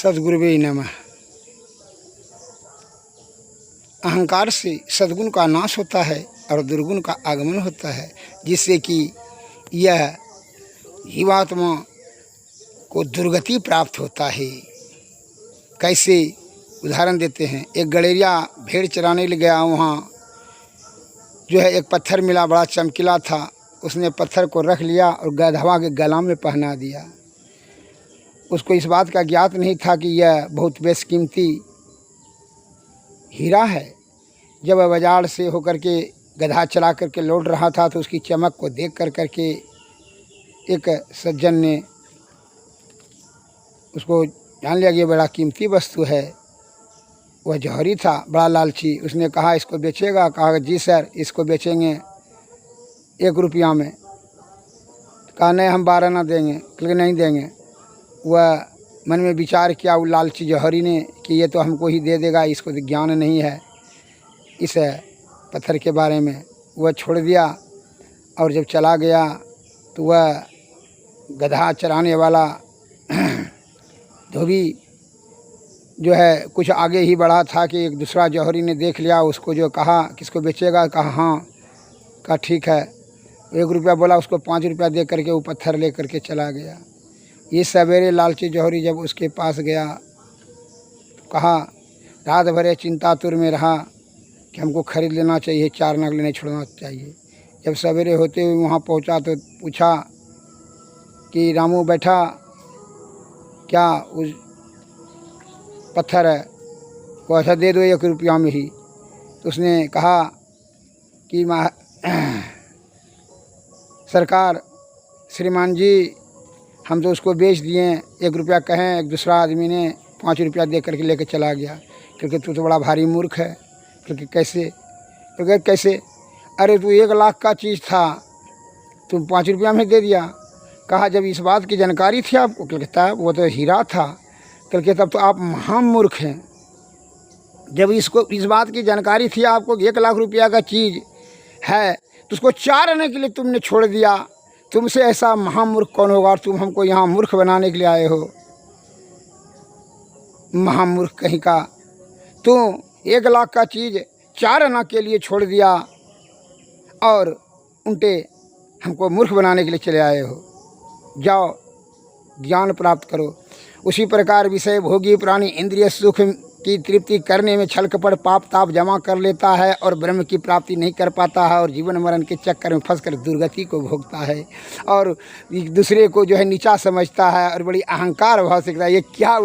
सद्गुरुवे नमः। अहंकार से सद्गुण का नाश होता है और दुर्गुण का आगमन होता है, जिससे कि यह जीवात्मा को दुर्गति प्राप्त होता है। कैसे उदाहरण देते हैं। एक गड़ेरिया भेड़ चराने ले गया, वहाँ जो है एक पत्थर मिला, बड़ा चमकीला था। उसने पत्थर को रख लिया और गधवा के गला में पहना दिया। उसको इस बात का ज्ञात नहीं था कि यह बहुत बेशकीमती हीरा है। जब वह बाजार से होकर के गधा चला करके लौट रहा था तो उसकी चमक को देख करके एक सज्जन ने उसको जान लिया कि ये बड़ा कीमती वस्तु है। वह जौहरी था, बड़ा लालची। उसने कहा इसको बेचेगा? कहा जी सर, इसको बेचेंगे 1 रुपया में। कहा नहीं, हम 12 ना देंगे। क्योंकि नहीं देंगे। वह मन में विचार किया वो लालची जौहरी ने कि ये तो हमको ही दे देगा, इसको तो ज्ञान नहीं है इस पत्थर के बारे में। वह छोड़ दिया और जब चला गया तो वह गधा चराने वाला धोबी जो है कुछ आगे ही बढ़ा था कि एक दूसरा जौहरी ने देख लिया उसको, जो कहा किसको बेचेगा? कहा हाँ। कहा ठीक है। 1 रुपया बोला, उसको 5 रुपया दे करके वो पत्थर ले करके चला गया। ये सवेरे लालची जौहरी जब उसके पास गया, कहा रात भर चिंतातुर में रहा कि हमको खरीद लेना चाहिए, 4 नग लेने छोड़ना चाहिए। जब सवेरे होते हुए वहाँ पहुँचा तो पूछा कि रामू बैठा क्या? उस पत्थर है को ऐसा दे दो 1 रुपया में ही। तो उसने कहा कि सरकार श्रीमान जी, हम तो उसको बेच दिए, 1 रुपया कहें। एक दूसरा आदमी ने 5 रुपया दे करके लेकर चला गया। क्योंकि तू तो बड़ा भारी मूर्ख है। क्योंकि कैसे? क्योंकि कैसे? अरे तू 1 लाख का चीज़ था, तुम 5 रुपया में दे दिया। कहा जब इस बात की जानकारी थी आपको? कहता है वो तो हीरा था। क्योंकि तब तो आप महामूर्ख हैं। जब इस बात की जानकारी थी आपको कि 1 लाख रुपया का चीज़ है तो उसको 4 आने के लिए तुमने छोड़ दिया। तुमसे ऐसा महामूर्ख कौन होगा? और तुम हमको यहाँ मूर्ख बनाने के लिए आए हो। महामूर्ख कहीं का। तू 1 लाख का चीज़ 4 आना के लिए छोड़ दिया और उल्टे हमको मूर्ख बनाने के लिए चले आए हो। जाओ ज्ञान प्राप्त करो। उसी प्रकार विषय भोगी प्राणी इंद्रिय सुख की तृप्ति करने में छल कपट पाप ताप जमा कर लेता है और ब्रह्म की प्राप्ति नहीं कर पाता है और जीवन मरण के चक्कर में फंसकर दुर्गति को भोगता है और दूसरे को जो है नीचा समझता है और बड़ी अहंकार भाव से कहता है ये क्या